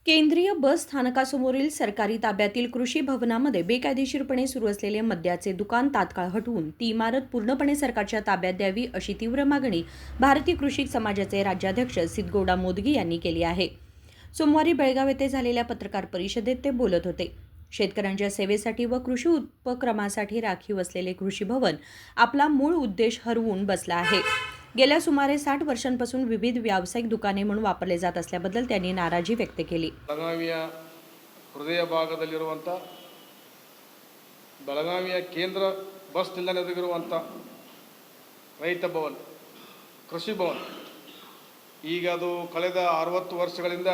केंद्रीय बस स्थानकासमोरील सरकारी ताब्यातील कृषी भवनामध्ये बेकायदेशीरपणे सुरू असलेले मद्याचे दुकान तात्काळ हटवून ती इमारत पूर्णपणे सरकारच्या ताब्यात द्यावी अशी तीव्र मागणी भारतीय कृषी समाजाचे राज्याध्यक्ष सिद्धगौडा मोदगी यांनी केली आहे. सोमवारी बेळगाव येथे झालेल्या पत्रकार परिषदेत ते बोलत होते. शेतकऱ्यांच्या सेवेसाठी व कृषी उपक्रमासाठी राखीव असलेले कृषी भवन आपला मूळ उद्देश हरवून बसला आहे. गेल्या सुमारे 60 वर्षांपासून विविध व्यावसायिक दुकाने म्हणून वापरले जात असल्याबद्दल त्यांनी नाराजी व्यक्त केली. ಬೆಳಗಾವಿಯ ಹೃದಯ ಭಾಗದಲ್ಲಿರುವಂಥ ಬೆಳಗಾವಿಯ ಕೇಂದ್ರ ಬಸ್ ನಿಲ್ದಾಣದಲ್ಲಿರುವಂಥ ರೈತ ಭವನ, ಕೃಷಿ ಭವನ, ಈಗ ಅದು ಕಳೆದ 60 ವರ್ಷಗಳಿಂದ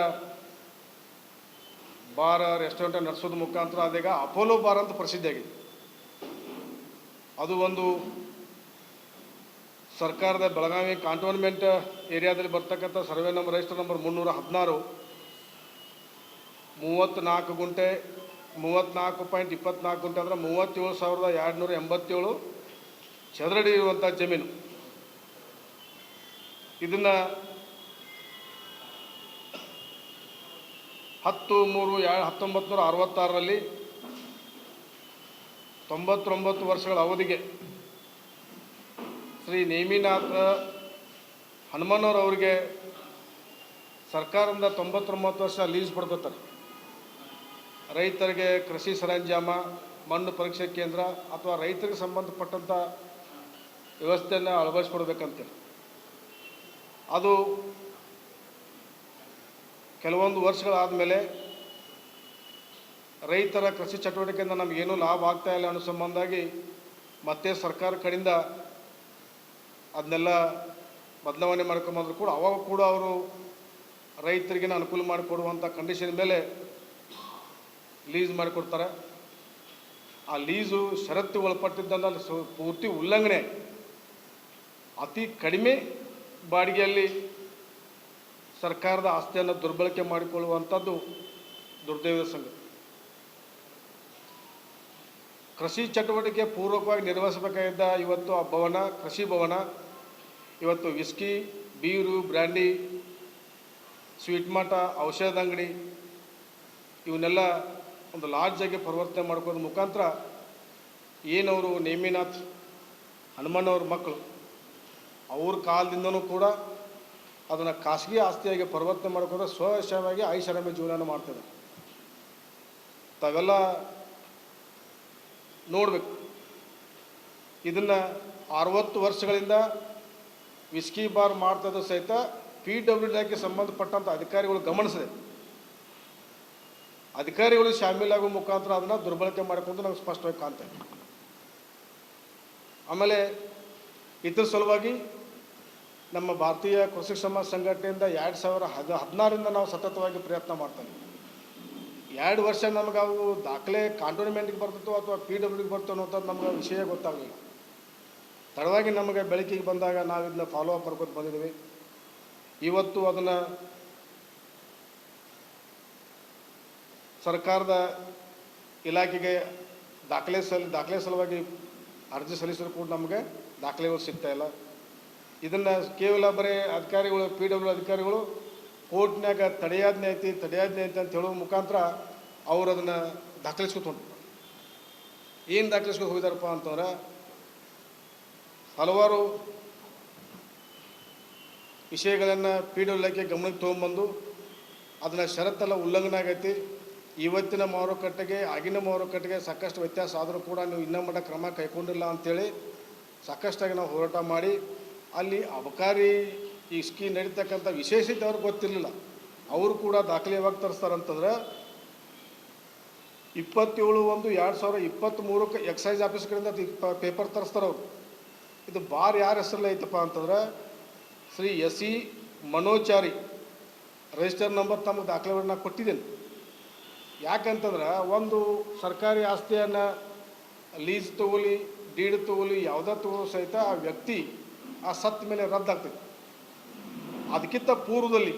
ಬಾರ್ ರೆಸ್ಟೋರೆಂಟ್ ನಡೆಸೋದು ಮುಖಾಂತರ ಅದೀಗ ಅಪೋಲೋ ಬಾರ್ ಅಂತ ಪ್ರಸಿದ್ಧಿಯಾಗಿದೆ. ಅದು ಒಂದು ಸರ್ಕಾರದ ಬೆಳಗಾವಿ ಕಾಂಟೋನ್ಮೆಂಟ್ ಏರಿಯಾದಲ್ಲಿ ಬರ್ತಕ್ಕಂಥ ಸರ್ವೆ ನಂಬರ್ ರಿಜಿಸ್ಟರ್ ನಂಬರ್ 316 34 ಗುಂಟೆ 34.24 ಗುಂಟೆ ಅಂದರೆ 37,287 ಚದರಡಿ ಇರುವಂಥ ಜಮೀನು. ಇದನ್ನು 10/3/1966ರಲ್ಲಿ 99 ವರ್ಷಗಳ ಅವಧಿಗೆ ಶ್ರೀ ನೇಮಿನಾಥ ಹನುಮಣ್ಣವರವರಿಗೆ ಸರ್ಕಾರದಿಂದ 99 ವರ್ಷ ಲೀಸ್ ಪಡ್ಕೋತಾರೆ. ರೈತರಿಗೆ ಕೃಷಿ ಸರಂಜಾಮ, ಮಣ್ಣು ಪರೀಕ್ಷೆ ಕೇಂದ್ರ ಅಥವಾ ರೈತರಿಗೆ ಸಂಬಂಧಪಟ್ಟಂಥ ವ್ಯವಸ್ಥೆಯನ್ನು ಅಳವಡಿಸ್ಕೊಡ್ಬೇಕಂತೇಳಿ ಅದು ಕೆಲವೊಂದು ವರ್ಷಗಳಾದ ಮೇಲೆ ರೈತರ ಕೃಷಿ ಚಟುವಟಿಕೆಯಿಂದ ನಮಗೇನೂ ಲಾಭ ಆಗ್ತಾಯಿಲ್ಲ ಅನ್ನೋ ಸಂಬಂಧಾಗಿ ಮತ್ತೆ ಸರ್ಕಾರ ಕಡೆಯಿಂದ ಅದನ್ನೆಲ್ಲ ಬದಲಾವಣೆ ಮಾಡ್ಕೊಂಬಂದ್ರು ಕೂಡ ಅವಾಗ ಕೂಡ ಅವರು ರೈತರಿಗೆ ಅನುಕೂಲ ಮಾಡಿಕೊಡುವಂಥ ಕಂಡೀಷನ್ ಮೇಲೆ ಲೀಸ್ ಮಾಡಿಕೊಡ್ತಾರೆ. ಆ ಲೀಸು ಷರತ್ತು ಒಳಪಟ್ಟಿದ್ದಂಥ ಪೂರ್ತಿ ಉಲ್ಲಂಘನೆ, ಅತಿ ಕಡಿಮೆ ಬಾಡಿಗೆಯಲ್ಲಿ ಸರ್ಕಾರದ ಆಸ್ತಿಯನ್ನು ದುರ್ಬಳಕೆ ಮಾಡಿಕೊಳ್ಳುವಂಥದ್ದು ದುರ್ದೈವದ ಸಂಗತಿ. ಕೃಷಿ ಚಟುವಟಿಕೆ ಪೂರ್ವಕವಾಗಿ ನಿರ್ವಹಿಸಬೇಕಾಗಿದ್ದ ಇವತ್ತು ಆ ಭವನ, ಕೃಷಿ ಭವನ ಇವತ್ತು ವಿಸ್ಕಿ, ಬೀರು, ಬ್ರ್ಯಾಂಡಿ, ಸ್ವೀಟ್ ಮಾಟ, ಔಷಧ ಅಂಗಡಿ ಇವನ್ನೆಲ್ಲ ಒಂದು ಲಾಡ್ಜಾಗಿ ಪರಿವರ್ತನೆ ಮಾಡ್ಕೋದ್ರ ಮುಖಾಂತರ ಏನವರು ನೇಮಿನಾಥ್ ಹನುಮಣ್ಣವ್ರ ಮಕ್ಕಳು ಅವ್ರ ಕಾಲದಿಂದನೂ ಕೂಡ ಅದನ್ನು ಖಾಸಗಿ ಆಸ್ತಿಯಾಗಿ ಪರಿವರ್ತನೆ ಮಾಡ್ಕೊಂಡ್ರೆ ಸ್ವಯಶವಾಗಿ ಐಷಾರಾಮಿ ಜೀವನ ಮಾಡ್ತದೆ. ತಾವೆಲ್ಲ ನೋಡಬೇಕು. ಇದನ್ನು 60 ವರ್ಷಗಳಿಂದ ವಿಸ್ಕಿ ಬಾರ್ ಮಾಡ್ತದ್ದು ಸಹಿತ PWDಗೆ ಸಂಬಂಧಪಟ್ಟಂಥ ಅಧಿಕಾರಿಗಳು ಗಮನಿಸಿದೆ. ಅಧಿಕಾರಿಗಳು ಶಾಮೀಲಾಗುವ ಮುಖಾಂತರ ಅದನ್ನು ದುರ್ಬಳಕೆ ಮಾಡಿಕೊಂಡು ನಮ್ಗೆ ಸ್ಪಷ್ಟವಾಗಿ ಕಾಣ್ತದೆ. ಆಮೇಲೆ ಇದ್ರ ಸಲುವಾಗಿ ನಮ್ಮ ಭಾರತೀಯ ಕೃಷಿ ಸಮಾಜ ಸಂಘಟನೆಯಿಂದ 2016ರಿಂದ ನಾವು ಸತತವಾಗಿ ಪ್ರಯತ್ನ ಮಾಡ್ತೇವೆ. 2 ವರ್ಷ ನಮಗೆ ಅವು ದಾಖಲೆ ಕಾಂಟೋನ್ಮೆಂಟ್ಗೆ ಬರ್ತಿತ್ತು ಅಥವಾ PWDಗೆ ಬರ್ತು ಅನ್ನೋಂಥದ್ದು ನಮ್ಗೆ ವಿಷಯ ಗೊತ್ತಾಗಲಿಲ್ಲ. ತಡವಾಗಿ ನಮಗೆ ಬೆಳಕಿಗೆ ಬಂದಾಗ ನಾವು ಇದನ್ನ ಫಾಲೋ ಅಪ್ ಮಾಡ್ಕೊಂಡು ಬಂದಿದ್ದೀವಿ. ಇವತ್ತು ಅದನ್ನು ಸರ್ಕಾರದ ಇಲಾಖೆಗೆ ದಾಖಲೆ ಸಲುವಾಗಿ ಅರ್ಜಿ ಸಲ್ಲಿಸಿದ್ರು ಕೂಡ ನಮಗೆ ದಾಖಲೆಗಳು ಸಿಗ್ತಾಯಿಲ್ಲ. ಇದನ್ನು ಕೇವಲ ಬರೀ ಅಧಿಕಾರಿಗಳು, PWD ಅಧಿಕಾರಿಗಳು ಕೋರ್ಟ್ನಾಗ ತಡೆಯಾಜ್ಞೆ ಐತಿ ಅಂತ ಹೇಳೋ ಮುಖಾಂತರ ಅವರು ಅದನ್ನು ದಾಖಲಿಸ್ಕೊತ ಏನು ದಾಖಲಿಸ್ಕೊಂಡು ಹೋಗಿದಾರಪ್ಪ ಅಂತಂದ್ರೆ ಹಲವಾರು ವಿಷಯಗಳನ್ನು PWD ಇಲಾಖೆ ಗಮನಕ್ಕೆ ತೊಗೊಂಬಂದು ಅದನ್ನು ಷರತ್ತೆಲ್ಲ ಉಲ್ಲಂಘನೆ ಆಗೈತಿ. ಇವತ್ತಿನ ಮಾರುಕಟ್ಟೆಗೆ ಆಗಿನ ಮಾರುಕಟ್ಟೆಗೆ ಸಾಕಷ್ಟು ವ್ಯತ್ಯಾಸ ಆದರೂ ಕೂಡ ನೀವು ಇನ್ನೂ ಮಟ್ಟ ಕ್ರಮ ಕೈಗೊಂಡಿಲ್ಲ ಅಂಥೇಳಿ ಸಾಕಷ್ಟಾಗಿ ನಾವು ಹೋರಾಟ ಮಾಡಿ ಅಲ್ಲಿ ಅಬಕಾರಿ ಈ ಸ್ಕೀಮ್ ನಡೀತಕ್ಕಂಥ ವಿಶೇಷತೆ ಅವ್ರಿಗೆ ಗೊತ್ತಿರಲಿಲ್ಲ. ಅವರು ಕೂಡ ದಾಖಲೆ ಯಾವಾಗ ತರಿಸ್ತಾರಂತಂದ್ರೆ 27/1/2023 ಎಕ್ಸೈಸ್ ಆಫೀಸ್ ಕಡೆಯಿಂದ ಪೇಪರ್ ತರಿಸ್ತಾರೆ ಅವರು. ಇದು ಬಾರ್ ಯಾರ ಹೆಸರಲ್ಲಿ ಐತಪ್ಪ ಅಂತಂದ್ರೆ ಶ್ರೀ SE ಮನೋಚಾರಿ ರಿಜಿಸ್ಟರ್ ನಂಬರ್ ತಮಗೆ ದಾಖಲೆಗಳನ್ನ ಕೊಟ್ಟಿದ್ದೇನೆ. ಯಾಕಂತಂದ್ರೆ ಒಂದು ಸರ್ಕಾರಿ ಆಸ್ತಿಯನ್ನು ಲೀಸ್ ತೊಗೊಲಿ, ಡೀಡ್ ತೊಗೊಲಿ, ಯಾವುದೇ ತೊಗೊಳ್ಳೋ ಸಹಿತ ಆ ವ್ಯಕ್ತಿ ಆ ಸತ್ತ ಮೇಲೆ ರದ್ದಾಗ್ತದೆ. ಅದಕ್ಕಿಂತ ಪೂರ್ವದಲ್ಲಿ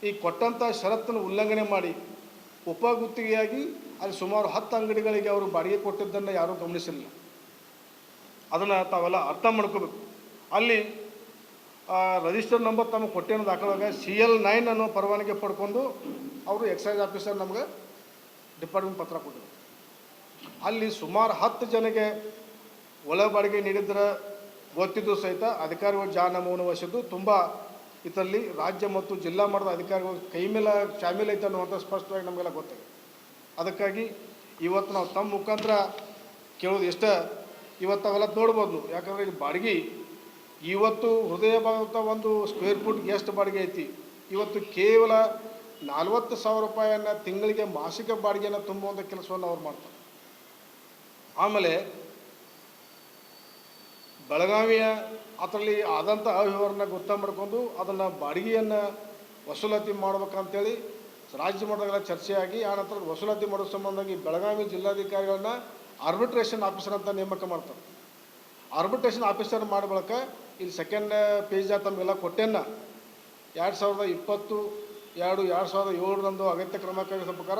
ಈ ಕೊಟ್ಟಂಥ ಷರತ್ತನ್ನು ಉಲ್ಲಂಘನೆ ಮಾಡಿ ಉಪಗುತ್ತಿಗೆಯಾಗಿ ಅಲ್ಲಿ ಸುಮಾರು 10 ಅಂಗಡಿಗಳಿಗೆ ಅವರು ಬಾಡಿಗೆ ಕೊಟ್ಟಿದ್ದನ್ನು ಯಾರೂ ಗಮನಿಸಿರಲಿಲ್ಲ. ಅದನ್ನು ತಾವೆಲ್ಲ ಅರ್ಥ ಮಾಡ್ಕೋಬೇಕು. ಅಲ್ಲಿ ರಿಜಿಸ್ಟರ್ ನಂಬರ್ ತಮಗೆ ಕೊಟ್ಟೇನು ದಾಖಲಾಗ CL9 ಅನ್ನೋ ಪರವಾನಗಿ ಪಡ್ಕೊಂಡು ಅವರು ಎಕ್ಸೈಸ್ ಆಫೀಸರ್ ನಮ್ಗೆ ಡಿಪಾರ್ಟ್ಮೆಂಟ್ ಪತ್ರ ಕೊಟ್ಟರು. ಅಲ್ಲಿ ಸುಮಾರು 10 ಜನಕ್ಕೆ ಒಳ ಬಾಡಿಗೆ ನೀಡಿದ್ರೆ ಗೊತ್ತಿದ್ದು ಸಹಿತ ಅಧಿಕಾರಿಗಳು ಜಾನಮೌನ ವಹಿಸಿದ್ದು ತುಂಬ ಇದರಲ್ಲಿ ರಾಜ್ಯ ಮತ್ತು ಜಿಲ್ಲಾ ಮಟ್ಟದ ಅಧಿಕಾರಿಗಳು ಕೈ ಮೇಲೆ ಶಾಮೀಲ್ ಐತೆ ಅನ್ನುವಂಥ ಸ್ಪಷ್ಟವಾಗಿ ನಮಗೆಲ್ಲ ಗೊತ್ತಾಗಿದೆ. ಅದಕ್ಕಾಗಿ ಇವತ್ತು ನಾವು ತಮ್ಮ ಮುಖಾಂತರ ಕೇಳೋದು ಇಷ್ಟ, ಇವತ್ತು ಅವೆಲ್ಲ ನೋಡ್ಬೋದು ನೀವು. ಯಾಕಂದರೆ ಇಲ್ಲಿ ಬಾಡಿಗೆ ಇವತ್ತು ಹೃದಯ ಭಾಗದ ಒಂದು ಸ್ಕ್ವೇರ್ ಫುಟ್ ಎಷ್ಟು ಬಾಡಿಗೆ ಐತಿ, ಇವತ್ತು ಕೇವಲ 40,000 ರೂಪಾಯಿಯನ್ನು ತಿಂಗಳಿಗೆ ಮಾಸಿಕ ಬಾಡಿಗೆಯನ್ನು ತುಂಬುವಂಥ ಕೆಲಸವನ್ನು ಅವ್ರು ಮಾಡ್ತಾರೆ. ಆಮೇಲೆ ಬೆಳಗಾವಿಯ ಅದರಲ್ಲಿ ಆದಂಥ ಅವ್ಯವಹಾರನ ಗೊತ್ತ ಮಾಡ್ಕೊಂಡು ಅದನ್ನು ಬಾಡಿಗೆಯನ್ನು ವಸೂಲಾತಿ ಮಾಡ್ಬೇಕಂತೇಳಿ ರಾಜ್ಯ ಮಟ್ಟದಲ್ಲ ಚರ್ಚೆಯಾಗಿ ಆ ನಂತರ ವಸೂಲಾತಿ ಮಾಡೋ ಸಂಬಂಧವಾಗಿ ಬೆಳಗಾವಿ ಜಿಲ್ಲಾಧಿಕಾರಿಗಳನ್ನ ಆರ್ಬಿಟ್ರೇಷನ್ ಆಫೀಸರ್ ಅಂತ ನೇಮಕ ಮಾಡ್ತಾರೆ. ಆರ್ಬಿಟ್ರೇಷನ್ ಆಫೀಸರ್ ಮಾಡೋ ಬಳಿಕ ಇಲ್ಲಿ ಸೆಕೆಂಡ್ ಪೇಜ್ ತಮಗೆಲ್ಲ ಕೊಟ್ಟೆನ್ನ 2020-2007 ಅಗತ್ಯ ಕ್ರಮ ಕೈಗೊಳ್ಳುವ ಪ್ರಕಾರ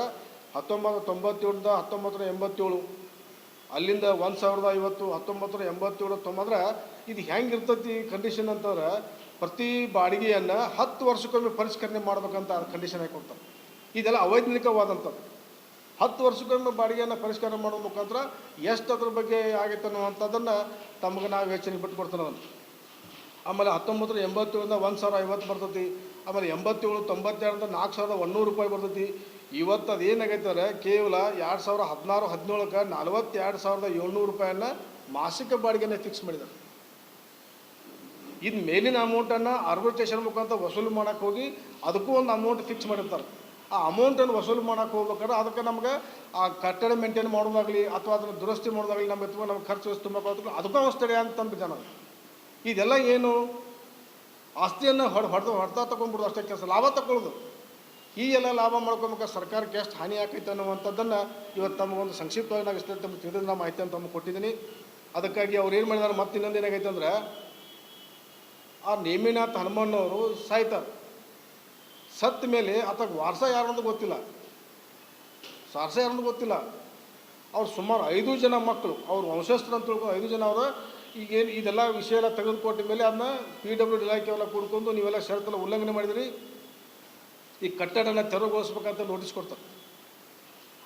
1997 1987 ಅಲ್ಲಿಂದ 1050 1987 ತೊಂಬಂದ್ರೆ ಇದು ಹೆಂಗಿರ್ತೈತಿ ಕಂಡೀಷನ್ ಅಂತಂದ್ರೆ ಪ್ರತಿ ಬಾಡಿಗೆಯನ್ನು 10 ವರ್ಷಕ್ಕೊಮ್ಮೆ ಪರಿಷ್ಕರಣೆ ಮಾಡ್ಬೇಕಂತ ಕಂಡೀಷನ್ ಹಾಕಿ ಕೊಡ್ತಾರೆ. ಇದೆಲ್ಲ ಅವೈಜ್ಞಾನಿಕವಾದಂಥದ್ದು. 10 ವರ್ಷಕ್ಕೊಮ್ಮೆ ಬಾಡಿಗೆಯನ್ನು ಪರಿಷ್ಕರಣೆ ಮಾಡೋ ಮುಖಾಂತರ ಎಷ್ಟು ಅದ್ರ ಬಗ್ಗೆ ಆಗೈತೆ ಅನ್ನುವಂಥದ್ದನ್ನು ತಮಗೆ ನಾವು ಯೋಚನೆ ಬಿಟ್ಕೊಡ್ತಾನೆ ನಾನು. ಆಮೇಲೆ 1987 1050 ಬರ್ತೈತಿ. ಆಮೇಲೆ 87 92 4100 ರೂಪಾಯಿ ಬರ್ತೈತಿ. ಇವತ್ತು ಅದು ಏನಾಗೈತಾರೆ ಕೇವಲ 2016-17ಕ್ಕೆ 42,700 ರೂಪಾಯಿಯನ್ನು ಮಾಸಿಕ ಬಾಡಿಗೆಯನ್ನು ಫಿಕ್ಸ್ ಮಾಡಿದ್ದಾರೆ. ಇದು ಮೇಲಿನ ಅಮೌಂಟನ್ನು ಆರ್ಬಿಟ್ರೇಷನ್ ಮುಖಾಂತರ ವಸೂಲು ಮಾಡೋಕ್ಕೆ ಹೋಗಿ ಅದಕ್ಕೂ ಒಂದು ಅಮೌಂಟ್ ಫಿಕ್ಸ್ ಮಾಡಿರ್ತಾರೆ. ಆ ಅಮೌಂಟನ್ನು ವಸೂಲು ಮಾಡೋಕ್ಕೆ ಹೋಗ್ಬೇಕಾದ್ರೆ ಅದಕ್ಕೆ ನಮ್ಗೆ ಆ ಕಟ್ಟಡ ಮೇಂಟೈನ್ ಮಾಡೋದಾಗಲಿ ಅಥವಾ ಅದನ್ನು ದುರಸ್ತಿ ಮಾಡೋದಾಗಲಿ ನಮ್ಗೆ ಖರ್ಚು ತುಂಬಬೇಕಾದ್ರೆ ಅದಕ್ಕೂ ಅಷ್ಟೇ ಅಂತಂದು ಜನ. ಇದೆಲ್ಲ ಏನು ಆಸ್ತಿಯನ್ನು ಹೊಡೆತ ತೊಗೊಂಡ್ಬಿಡೋದು ಅಷ್ಟೇ ಕೆಲಸ, ಲಾಭ ತಗೊಳ್ಳೋದು. ಈ ಎಲ್ಲ ಲಾಭ ಮಾಡ್ಕೊಬೇಕಾದ್ರೆ ಸರ್ಕಾರಕ್ಕೆ ಎಷ್ಟು ಹಾನಿ ಆಕೈತೆ ಅನ್ನುವಂಥದ್ದನ್ನು ಇವತ್ತು ತಮಗೊಂದು ಸಂಕ್ಷಿಪ್ತವಾಗಿ ನಾವು ಇಷ್ಟ ತಮಗೆ ತಿಳಿದ ನಾವು ಮಾಹಿತಿ ಅಂತ ತಮಗೆ ಕೊಟ್ಟಿದ್ದೀನಿ. ಅದಕ್ಕಾಗಿ ಅವ್ರು ಏನು ಮಾಡಿದಾರೆ, ಮತ್ತೆ ಇನ್ನೊಂದು ಏನಾಗೈತೆ ಅಂದರೆ ಆ ನೇಮಿನಾಥ್ ಹನುಮಣ್ಣವರು ಸಾಯ್ತಾರೆ. ಸತ್ತ ಮೇಲೆ ಆತಗೆ ವಾರಸ ಯಾರಂದು ಗೊತ್ತಿಲ್ಲ, ಅವ್ರು ಸುಮಾರು 5 ಜನ ಮಕ್ಕಳು ಅವ್ರ ವಂಶಸ್ಥರು ಅಂತ ತಿಳ್ಕೊಂಡು 5 ಜನ ಅವರು ಈಗೇನು ಇದೆಲ್ಲ ವಿಷಯ ಎಲ್ಲ ತೆಗೆದುಕೊಟ್ಟ ಮೇಲೆ ಅದನ್ನ PWD ಇಲಾಖೆಯೆಲ್ಲ ಕೂಡ್ಕೊಂಡು ನೀವೆಲ್ಲ ಷರತ್ತೆಲ್ಲ ಉಲ್ಲಂಘನೆ ಮಾಡಿದಿರಿ, ಈ ಕಟ್ಟಡನ ತೆರವುಗೊಳಿಸ್ಬೇಕಂತ ನೋಟಿಸ್ ಕೊಡ್ತಾರೆ.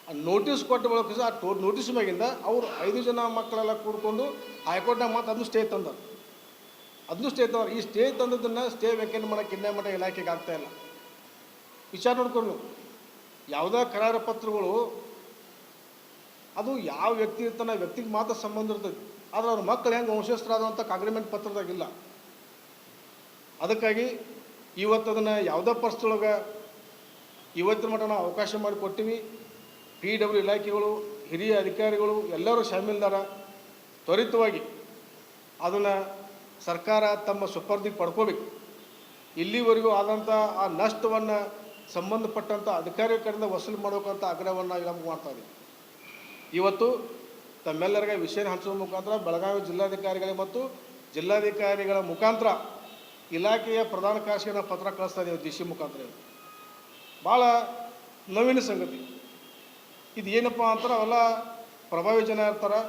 ಆ ನೋಟಿಸ್ ಕೊಟ್ಟ ಬಳಕ ಆ ನೋಟಿಸ್ ಮ್ಯಾಗಿಂದ ಅವ್ರು 5 ಜನ ಮಕ್ಕಳೆಲ್ಲ ಕೂಡ್ಕೊಂಡು ಹೈಕೋರ್ಟ್ನಾಗ ಮತ್ತೆ ಅದನ್ನು ಸ್ಟೇ ತಂದರು. ಈ ಸ್ಟೇ ತಂದದನ್ನು ಸ್ಟೇ ವೇಕೆಂಟ್ ಮಾಡೋಕ್ಕೆ ಇನ್ನೇ ಮಟ್ಟ ಇಲಾಖೆಗೆ ಆಗ್ತಾಯಿಲ್ಲ. ವಿಚಾರ ನೋಡ್ಕೊಂಡು ಯಾವುದೇ ಕರಾರ ಪತ್ರಗಳು ಅದು ಯಾವ ವ್ಯಕ್ತಿ ಇರ್ತಾನೆ ವ್ಯಕ್ತಿಗೆ ಮಾತ್ರ ಸಂಬಂಧ ಇರ್ತದೆ, ಆದರೆ ಅವ್ರ ಮಕ್ಕಳು ಹೆಂಗೆ ವಂಶಸ್ಥರಾದಂಥ ಅಗ್ರಿಮೆಂಟ್ ಪತ್ರದಾಗಿಲ್ಲ. ಅದಕ್ಕಾಗಿ ಇವತ್ತು ಅದನ್ನು ಯಾವುದೇ ಪರಿಸ್ಥಿತಿಯೊಳಗೆ ಇವತ್ತಿನ ಮಟ್ಟ ನಾವು ಅವಕಾಶ ಮಾಡಿ ಕೊಟ್ಟಿವಿ. PWD ಇಲಾಖೆಗಳು ಹಿರಿಯ ಅಧಿಕಾರಿಗಳು ಎಲ್ಲರೂ ಶಾಮೀಲ್ದಾರ. ತ್ವರಿತವಾಗಿ ಅದನ್ನು ಸರ್ಕಾರ ತಮ್ಮ ಸುಪರ್ದಿಗೆ ಪಡ್ಕೋಬೇಕು. ಇಲ್ಲಿವರೆಗೂ ಆದಂಥ ಆ ನಷ್ಟವನ್ನು ಸಂಬಂಧಪಟ್ಟಂಥ ಅಧಿಕಾರಿಗಳ ಕಡೆಯಿಂದ ವಸೂಲು ಮಾಡಬೇಕಂತ ಆಗ್ರಹವನ್ನು ನಮಗೆ ಮಾಡ್ತಾಯಿದ್ದೀವಿ. ಇವತ್ತು ತಮ್ಮೆಲ್ಲರಿಗೆ ವಿಷಯ ಹಂಚುವ ಮುಖಾಂತರ ಬೆಳಗಾವಿ ಜಿಲ್ಲಾಧಿಕಾರಿಗಳಿಗೆ ಮತ್ತು ಜಿಲ್ಲಾಧಿಕಾರಿಗಳ ಮುಖಾಂತರ ಇಲಾಖೆಯ ಪ್ರಧಾನ ಕಾರ್ಯದರ್ಶಿಗೆ ನಾವು ಪತ್ರ ಕಳಿಸ್ತಾ ಇದ್ದೀವಿ DC ಮುಖಾಂತರ. ಭಾಳ ನವೀನ ಸಂಗತಿ ಇದು. ಏನಪ್ಪ ಅಂತಾರೆ ಅವೆಲ್ಲ ಪ್ರಭಾವಿ ಜನ ಇರ್ತಾರೆ,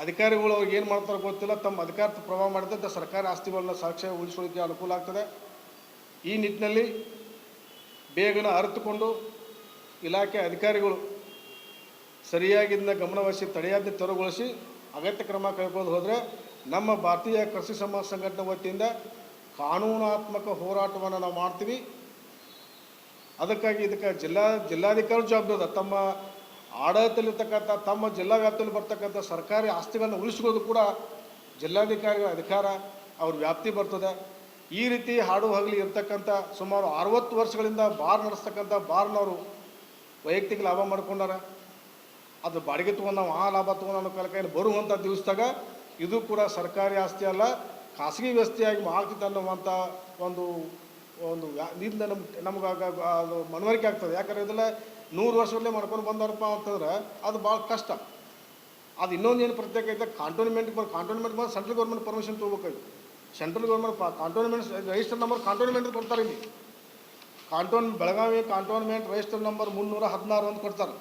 ಅಧಿಕಾರಿಗಳು ಅವ್ರಿಗೆ ಏನು ಮಾಡ್ತಾರೆ ಗೊತ್ತಿಲ್ಲ, ತಮ್ಮ ಅಧಿಕಾರದ ಪ್ರಭಾವ ಮಾಡಿದಂಥ ಸರ್ಕಾರಿ ಆಸ್ತಿಗಳನ್ನ ಸಾಕ್ಷ್ಯ ಉಳಿಸೋದಕ್ಕೆ ಅನುಕೂಲ ಆಗ್ತದೆ. ಈ ನಿಟ್ಟಿನಲ್ಲಿ ಬೇಗನೆ ಅರಿತುಕೊಂಡು ಇಲಾಖೆ ಅಧಿಕಾರಿಗಳು ಸರಿಯಾಗಿ ಇದನ್ನ ಗಮನವಹಿಸಿ ತಡೆಯಾಜ್ಞೆ ತೆರವುಗೊಳಿಸಿ ಅಗತ್ಯ ಕ್ರಮ ಕೈಗೊಳ್ಳೋದು ಹೋದರೆ ನಮ್ಮ ಭಾರತೀಯ ಕೃಷಿ ಸಮಾಜ ಸಂಘಟನೆ ವತಿಯಿಂದ ಕಾನೂನಾತ್ಮಕ ಹೋರಾಟವನ್ನು ನಾವು ಮಾಡ್ತೀವಿ. ಅದಕ್ಕಾಗಿ ಇದಕ್ಕೆ ಜಿಲ್ಲಾಧಿಕಾರಿ ಜವಾಬ್ದಾರಿ. ತಮ್ಮ ಆಡಳಿತದಲ್ಲಿರ್ತಕ್ಕಂಥ ತಮ್ಮ ಜಿಲ್ಲಾ ವ್ಯಾಪ್ತಿಯಲ್ಲಿ ಬರ್ತಕ್ಕಂಥ ಸರ್ಕಾರಿ ಆಸ್ತಿಗಳನ್ನು ಉಳಿಸ್ಕೊಳ್ಳೋದು ಕೂಡ ಜಿಲ್ಲಾಧಿಕಾರಿಗಳ ಅಧಿಕಾರ, ಅವ್ರ ವ್ಯಾಪ್ತಿ ಬರ್ತದೆ. ಈ ರೀತಿ ಹಾಡು ಹಗಲಿ ಇರ್ತಕ್ಕಂಥ ಸುಮಾರು 60 ವರ್ಷಗಳಿಂದ ಬಾರ್ ನಡೆಸ್ತಕ್ಕಂಥ ಬಾರ್ನವರು ವೈಯಕ್ತಿಕ ಲಾಭ ಮಾಡ್ಕೊಂಡಾರ. ಅದು ಬಾಡಿಗೆ ತೊಗೊಂಡು ನಾವು ಆ ಲಾಭ ತೊಗೊಂಡು ಅನ್ನೋ ಕಾಲಕ್ಕೆ ಬರುವಂಥ ದಿವಸದಾಗ ಇದು ಕೂಡ ಸರ್ಕಾರಿ ಆಸ್ತಿ ಅಲ್ಲ, ಖಾಸಗಿ ವ್ಯವಸ್ಥೆಯಾಗಿ ಮಾಡ್ತಿತ್ತು ಅನ್ನುವಂಥ ಒಂದು ಇದರಿಂದ ನಮ್ಗೆ ಅದು ಮನವರಿಕೆ ಆಗ್ತದೆ. ಯಾಕಂದರೆ ಇದೆಲ್ಲ 100 ವರ್ಷದಲ್ಲೇ ಮಾಡ್ಕೊಂಡು ಬಂದವರಪ್ಪ ಅಂತಂದ್ರೆ ಅದು ಭಾಳ ಕಷ್ಟ. ಅದು ಇನ್ನೊಂದೇನು ಪ್ರತ್ಯೇಕ ಐತೆ, ಕಾಂಟೋನ್ಮೆಂಟ್ ಬಂದು ಸೆಂಟ್ರಲ್ ಗೌರ್ಮೆಂಟ್ ಪರ್ಮಿಷನ್ ತೊಗೋಬೇಕಾಗಿ. Central government cantonment register number cantonment ಕೊಡ್ತಾರೆ. ಇಲ್ಲಿ ಬೆಳಗಾವಿ ಕಾಂಟೋನ್ಮೆಂಟ್ ರಿಜಿಸ್ಟರ್ ನಂಬರ್ 316 ಅಂತ ಕೊಡ್ತಾರೆ.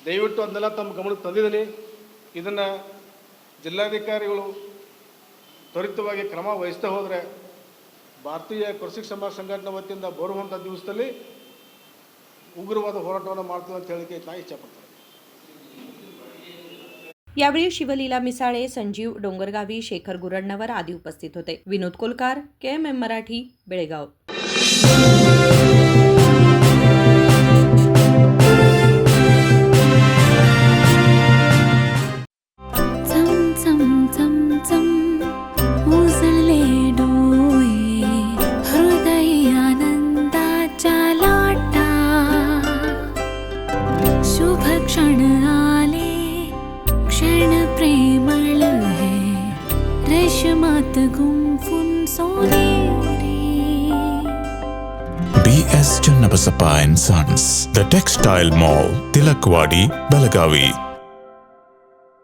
ದಯವಿಟ್ಟು ಅದನ್ನೆಲ್ಲ ತಮ್ಮ ಗಮನಕ್ಕೆ ತಂದಿದ್ದೀನಿ. ಇದನ್ನು ಜಿಲ್ಲಾಧಿಕಾರಿಗಳು ತ್ವರಿತವಾಗಿ ಕ್ರಮ ವಹಿಸ್ತಾ ಹೋದರೆ ಭಾರತೀಯ ಕೃಷಿ ಸಮಾಜ ಸಂಘಟನೆ ವತಿಯಿಂದ ಬರುವಂಥ ದಿವಸದಲ್ಲಿ ಉಗ್ರವಾದ ಹೋರಾಟವನ್ನು ಮಾಡ್ತೀವಿ ಅಂತ ಹೇಳಿಕೆ ನಾನು ಇಚ್ಛಪಡ್ತೇನೆ. यावेळी शिवलीला मिसाळे, संजीव डोंगरगावी, शेखर गुरण्णवर आदी उपस्थित होते. विनोद कोलकार, KMM मराठी, बेळगाव. शुभ क्षण आले, क्षण प्रेमळ है, रेशमात गुंफून सोनेरी. DS Channabasappa and Sons, The Textile Mall, Tilakvadi, Belagavi.